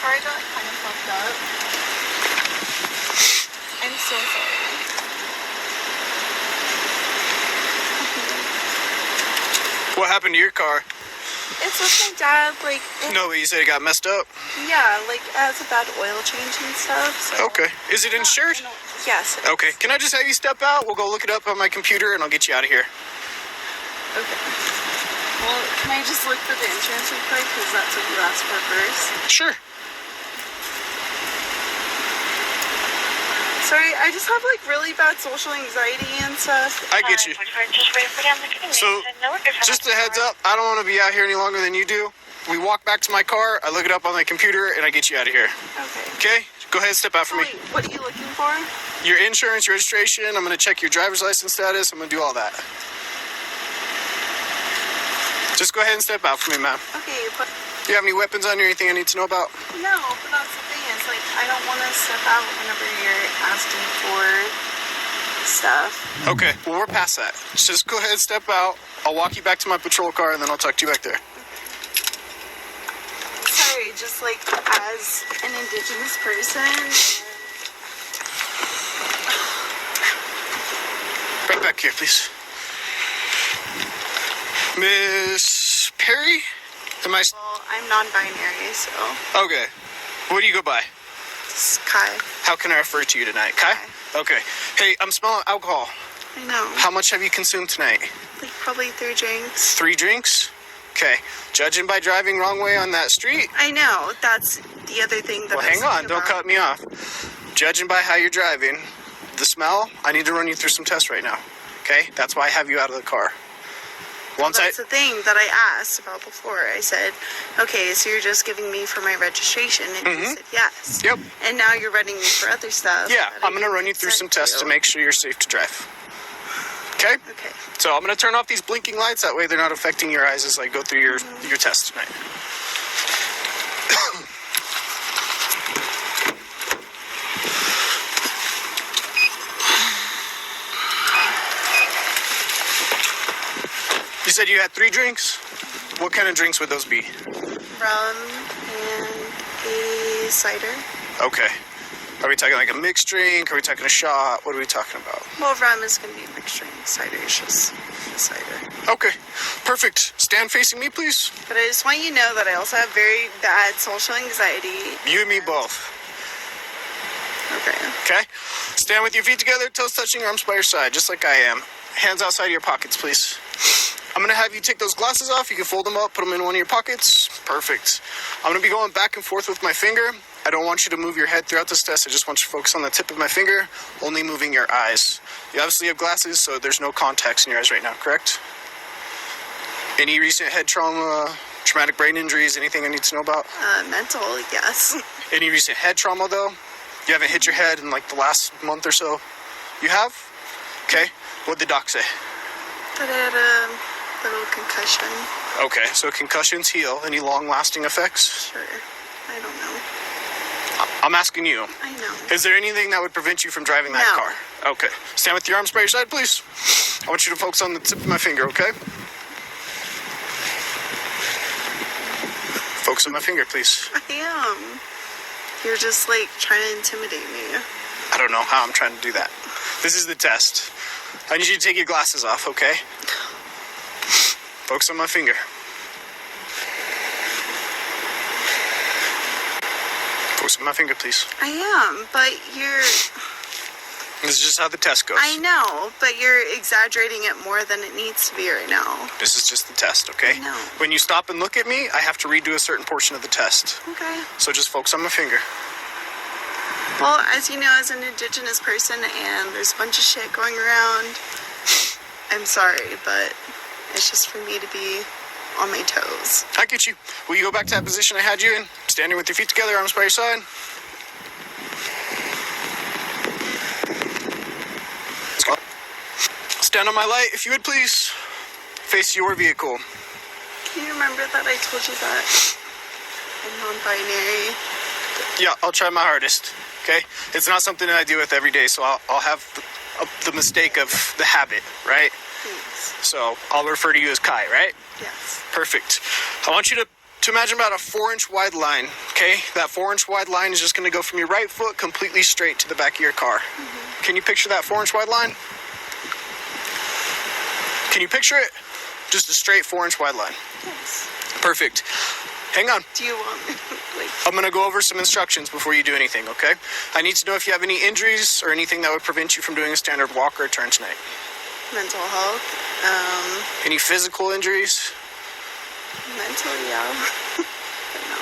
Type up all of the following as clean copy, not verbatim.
car got kind of fucked up. I'm so sorry. What happened to your car? It's with my dad, like... No, you said it got messed up? Yeah, like, it has a bad oil change and stuff, so... Okay. Is it insured? Yes. Okay. Can I just have you step out? We'll go look it up on my computer, and I'll get you out of here. Okay. Well, can I just look for the insurance real quick? Because that's what you asked for first. Sure. Sorry, I just have, like, really bad social anxiety and stuff. I get you. So, just a heads up, I don't want to be out here any longer than you do. We walk back to my car, I look it up on my computer, and I get you out of here. Okay. Okay? Go ahead and step out for me. Wait, what are you looking for? Your insurance, your registration, I'm going to check your driver's license status, I'm going to do all that. Just go ahead and step out for me, ma'am. Okay, but... Do you have any weapons on you or anything I need to know about? No, but that's the thing is, like, I don't want to step out whenever you're asking for stuff. Okay, well, we're past that. Just go ahead and step out. I'll walk you back to my patrol car, and then I'll talk to you back there. Sorry, just, like, as an Indigenous person... Right back here, please. Miss Perry? Well, I'm non-binary, so... Okay. What do you go by? It's Kai. How can I refer to you tonight? Kai? Okay. Hey, I'm smelling alcohol. I know. How much have you consumed tonight? Like, probably 3 drinks. 3 drinks? Okay. Judging by driving wrong way on that street... I know. That's the other thing that Well, hang on. Don't cut me off. Judging by how you're driving, the smell, I need to run you through some tests right now. Okay? That's why I have you out of the car. That's the thing that I asked about before. I said, okay, so you're just giving me for my registration, and you said yes. Yep. And now you're running me for other stuff. Yeah, I'm going to run you through some tests to make sure you're safe to drive. Okay? Okay. So I'm going to turn off these blinking lights. That way they're not affecting your eyes as I go through your test tonight. You said you had 3 drinks? What kind of drinks would those be? Rum and a cider. Okay. Are we talking like a mixed drink? Are we talking a shot? What are we talking about? Well, rum is going to be a mixed drink. Cider is just a cider. Okay. Perfect. Stand facing me, please. But I just want you to know that I also have very bad social anxiety. You and me both. Okay. Okay? Stand with your feet together, toes touching, arms by your side, just like I am. Hands outside of your pockets, please. I'm going to have you take those glasses off. You can fold them up, put them in one of your pockets. Perfect. I'm going to be going back and forth with my finger. I don't want you to move your head throughout this test. I just want you to focus on the tip of my finger, only moving your eyes. You obviously have glasses, so there's no contacts in your eyes right now, correct? Any recent head trauma, traumatic brain injuries, anything I need to know about? Mental, yes. Any recent head trauma, though? You haven't hit your head in like the last month or so? You have? Okay. What'd the doc say? That I had a little concussion. Okay, so concussions heal. Any long-lasting effects? Sure. I don't know. I'm asking you. I know. Is there anything that would prevent you from driving that car? Okay. Stand with your arms by your side, please. I want you to focus on the tip of my finger, okay? Focus on my finger, please. I am. You're just, like, trying to intimidate me. I don't know how I'm trying to do that. This is the test. I need you to take your glasses off, okay? Focus on my finger. Focus on my finger, please. I am, but you're... This is just how the test goes. I know, but you're exaggerating it more than it needs to be right now. This is just the test, okay? I know. When you stop and look at me, I have to redo a certain portion of the test. Okay. So just focus on my finger. Well, as you know, as an Indigenous person, and there's a bunch of shit going around, I'm sorry, but it's just for me to be on my toes. I get you. Will you go back to that position I had you in? Standing with your feet together, arms by your side. Stand on my light, if you would, please. Face your vehicle. Can you remember that I told you that I'm non-binary? Yeah, I'll try my hardest, okay? It's not something that I deal with every day, so I'll have the mistake of the habit, right? Thanks. So I'll refer to you as Kai, right? Yes. Perfect. I want you to to imagine about a 4-inch wide line, okay? That 4-inch wide line is just going to go from your right foot completely straight to the back of your car. Mm-hmm. Can you picture that 4-inch wide line? Can you picture it? Just a straight 4-inch wide line. Yes. Perfect. Hang on. Do you want me, I'm going to go over some instructions before you do anything, okay? I need to know if you have any injuries or anything that would prevent you from doing a standard walk or a turn tonight. Mental health. Any physical injuries? Mental, yeah. But no.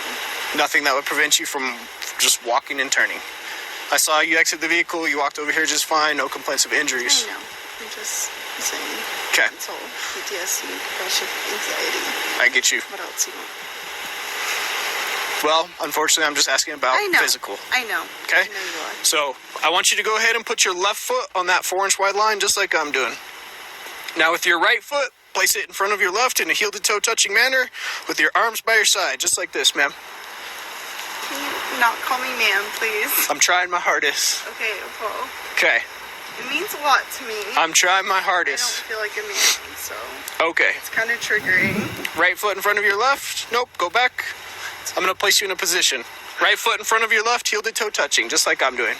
Nothing that would prevent you from just walking and turning. I saw you exit the vehicle. You walked over here just fine. No complaints of injuries. I know. I'm just saying. Okay. Mental, PTSD, depression, anxiety. I get you. What else do you want? Well, unfortunately, I'm just asking about physical. I know. Okay? I know you are. So, I want you to go ahead and put your left foot on that 4-inch wide line, just like I'm doing. Now, with your right foot, place it in front of your left in a heel-to-toe touching manner with your arms by your side, just like this, ma'am. Can you not call me ma'am, please? I'm trying my hardest. Okay, Paul. Okay. It means a lot to me. I'm trying my I hardest. don't feel like a man, so Okay. it's kind of triggering. Right foot in front of your left. Nope, go back. I'm going to place you in a position. Right foot in front of your left, heel-to-toe touching, just like I'm doing.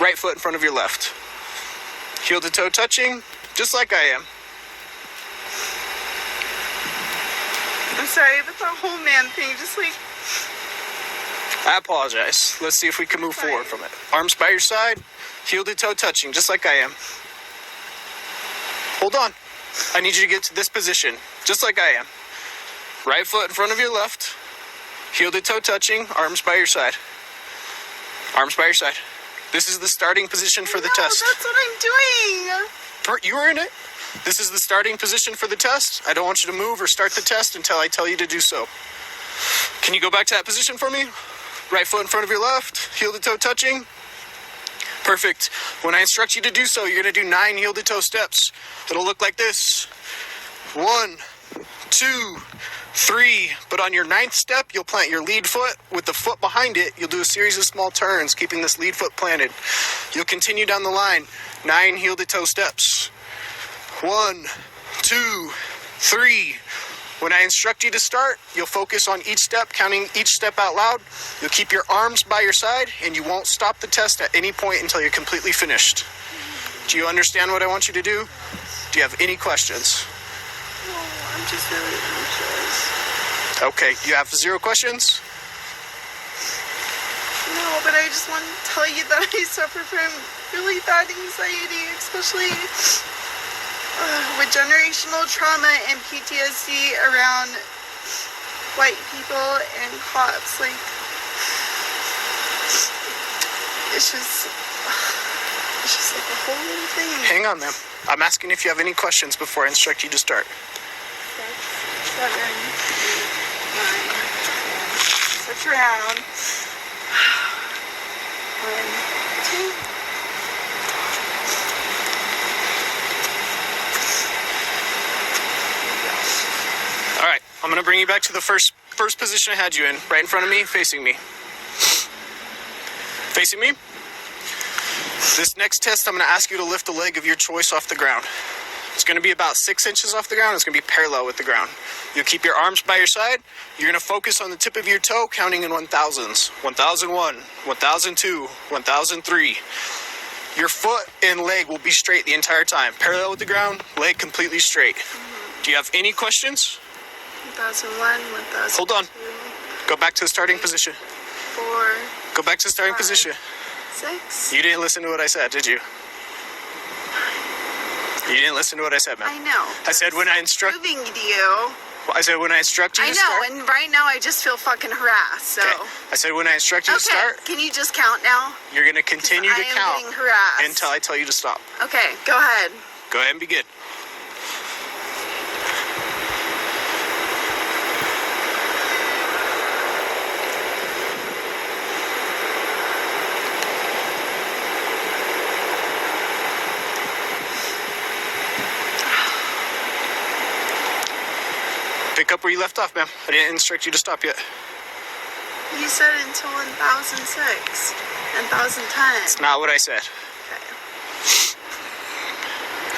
Right foot in front of your left. Heel-to-toe touching, just like I am. I'm sorry, but the whole man thing, just like... I apologize. Let's see if we can move forward from it. Arms by your side, heel-to-toe touching, just like I am. Hold on. I need you to get to this position, just like I am. Right foot in front of your left, heel-to-toe touching, arms by your side. Arms by your side. This is the starting position for the test. That's what I'm doing. You were in it. This is the starting position for the test. I don't want you to move or start the test until I tell you to do so. Can you go back to that position for me? Right foot in front of your left, heel-to-toe touching. Perfect. When I instruct you to do so, you're going to do 9 heel-to-toe steps. It'll look like this. 1, 2, 3. But on your 9th step, you'll plant your lead foot. With the foot behind it, you'll do a series of small turns, keeping this lead foot planted. You'll continue down the line. 9 heel-to-toe steps. 1, 2, 3. When I instruct you to start, you'll focus on each step, counting each step out loud. You'll keep your arms by your side, and you won't stop the test at any point until you're completely finished. Do you understand what I want you to do? Do you have any questions? No, I'm just really anxious. Okay, you have 0 questions? No, but I just want to tell you that I suffer from really bad anxiety, especially with generational trauma and PTSD around white people and cops. Like, it's just like a whole little thing. Hang on, ma'am. I'm asking if you have any questions before I instruct you to start. 6, 7, 8, 9, 10. Switch around. 1, 2. All right, I'm going to bring you back to the first position I had you in, right in front of me, facing me. Facing me. This next test, I'm going to ask you to lift a leg of your choice off the ground. It's going to be about 6 inches off the ground. It's going to be parallel with the ground. You'll keep your arms by your side. You're going to focus on the tip of your toe, counting in 1000s. 1001, 1002, 1003. Your foot and leg will be straight the entire time. Parallel with the ground, leg completely straight. Do you have any questions? 1001, 1002. Hold on. Go back to the starting position. 4. Go back to the starting 5, position. 6. You didn't listen to what I said, did you? You didn't listen to what I said, ma'am. I know. I said when I instruct... Proving to you. I said when I instruct you to start... I know, and right now I just feel fucking harassed, so... Okay. I said when I instruct you to start... Can you just count now? You're going to continue to count... I am getting harassed. ...until I tell you to stop. Okay, go ahead. Go ahead and begin. Pick up where you left off, ma'am. I didn't instruct you to stop yet. You said until 1006 and 1010. It's not what I said. Okay.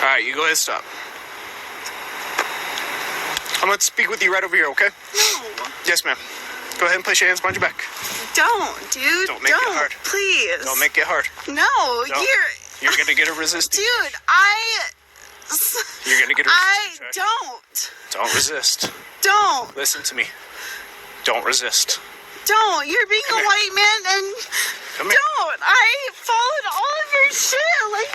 All right, you go ahead and stop. I'm going to speak with you right over here, okay? No. Yes, ma'am. Go ahead and place your hands behind your back. Don't, dude. Don't make it hard. Please. Don't make it hard. No, Don't. You're going to get a resist. Dude, You're going to get a resist. don't. Don't resist. Don't. Listen to me. Don't resist. Don't. You're being Come a here. white man and Come here. don't. I followed all of your shit. Like,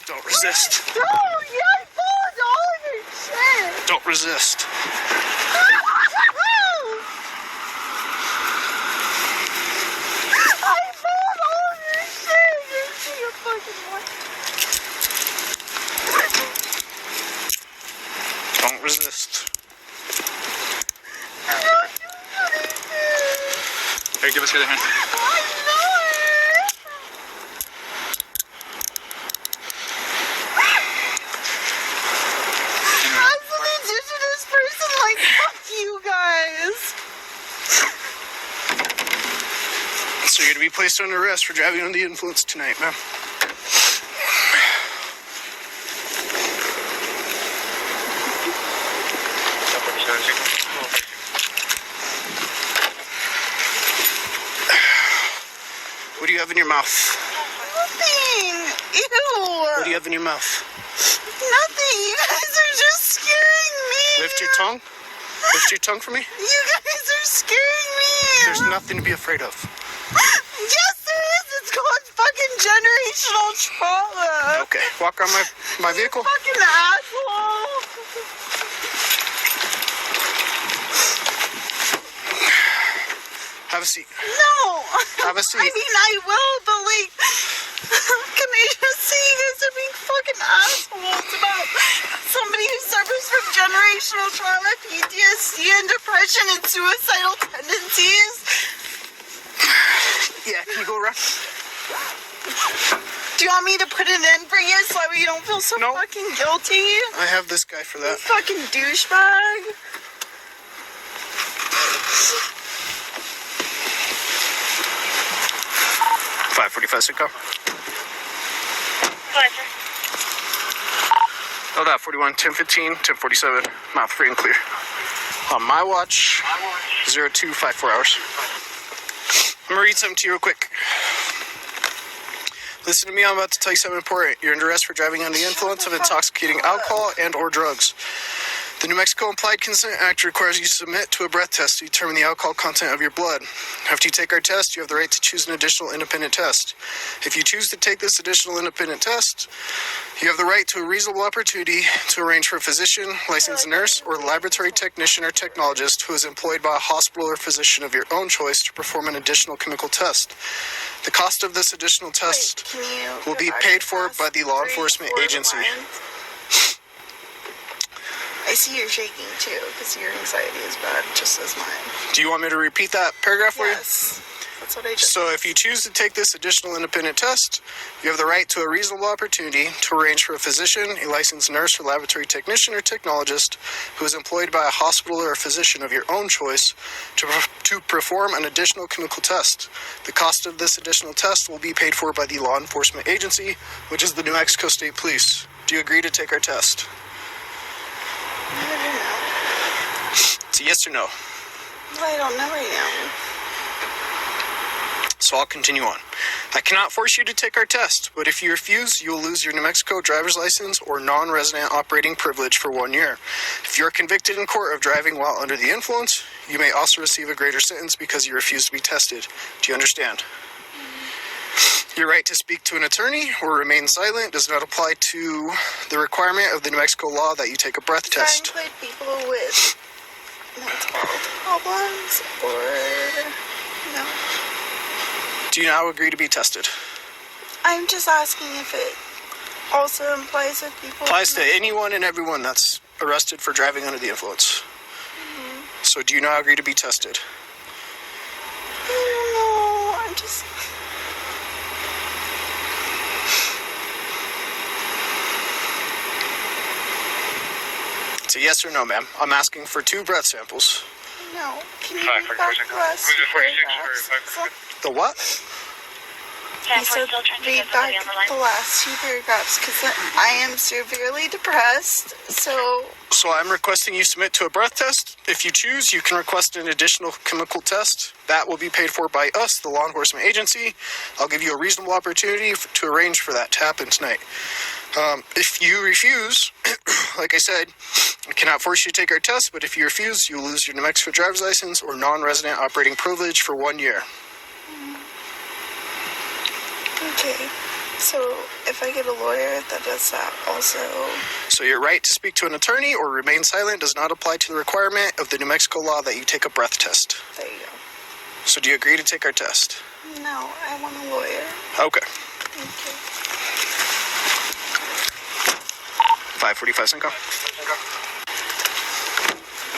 Don't resist. don't. Yeah, I followed all of your shit. Don't resist. I followed all of your shit. You're being a fucking white. Don't resist. Here, give us your other hand. As an indigenous person, like, fuck you guys. So you're going to be placed under arrest for driving under the influence tonight, ma'am. What do you have in your mouth? Nothing. Ew. What do you have in your mouth? Nothing. You guys are just scaring me. Lift your tongue. Lift your tongue for me. You guys are scaring me. There's nothing to be afraid of. Yes, there is. It's called fucking generational trauma. Okay, walk around my vehicle. Fucking asshole. Have a seat. No. Have a seat. I mean, I will, but like, can I just say you guys are being fucking assholes about somebody who suffers from generational trauma, PTSD, and depression and suicidal tendencies? Yeah, can you go around? Do you want me to put it in for you so you don't feel so No. fucking guilty? I have this guy for that. Fucking douchebag. 545 Sitco. Hold out 41, 1015, 1047. Mouth free and clear. On my watch, 0254 hours. I'm gonna read something to you real quick. Listen to me, I'm about to tell you something important. You're under arrest for driving under the influence of intoxicating alcohol and or drugs. The New Mexico Implied Consent Act requires you to submit to a breath test to determine the alcohol content of your blood. After you take our test, you have the right to choose an additional independent test. If you choose to take this additional independent test, you have the right to a reasonable opportunity to arrange for a physician, licensed nurse, or laboratory technician or technologist who is employed by a hospital or physician of your own choice to perform an additional chemical test. The cost of this additional test will be paid for by the law enforcement agency. I see you're shaking too, because your anxiety is bad, just as mine. Do you want me to repeat that paragraph for you? Yes, that's what I just. So if you choose to take this additional independent test, you have the right to a reasonable opportunity to arrange for a physician, a licensed nurse or laboratory technician or technologist who is employed by a hospital or a physician of your own choice to perform an additional chemical test. The cost of this additional test will be paid for by the law enforcement agency, which is the New Mexico State Police. Do you agree to take our test? I don't know. It's a yes or no. I don't know right now. So I'll continue on. I cannot force you to take our test, but if you refuse, you will lose your New Mexico driver's license or non-resident operating privilege for 1 year. If you are convicted in court of driving while under the influence, you may also receive a greater sentence because you refuse to be tested. Do you understand? Your right to speak to an attorney or remain silent does not apply to the requirement of the New Mexico law that you take a breath Does that test. include people with mental problems or no? Do you now agree to be tested? I'm just asking if it also implies that people. Applies to anyone and everyone that's arrested for driving under the influence. So do you now agree to be tested? I don't know. I'm just. It's a yes or no, ma'am. I'm asking for 2 breath samples. No. Can you read back the last paragraphs? The what? He said read back the last two paragraphs because I am severely depressed. So I'm requesting you submit to a breath test. If you choose, you can request an additional chemical test. That will be paid for by us, the law enforcement agency. I'll give you a reasonable opportunity to arrange for that to happen tonight. If you refuse, like I said, I cannot force you to take our test, but if you refuse, you will lose your New Mexico driver's license or non-resident operating privilege for 1 year. Okay, so if I get a lawyer that does that also... So your right to speak to an attorney or remain silent does not apply to the requirement of the New Mexico law that you take a breath test. There you go. So do you agree to take our test? No, I want a lawyer. Okay. Thank you. 5:45 Cinco.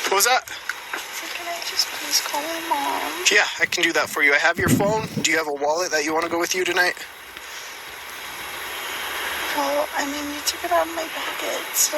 What was that? So can I just please call my mom? Yeah, I can do that for you. I have your phone. Do you have a wallet that you want to go with you tonight? Well, I mean, you took it out of my pocket, so...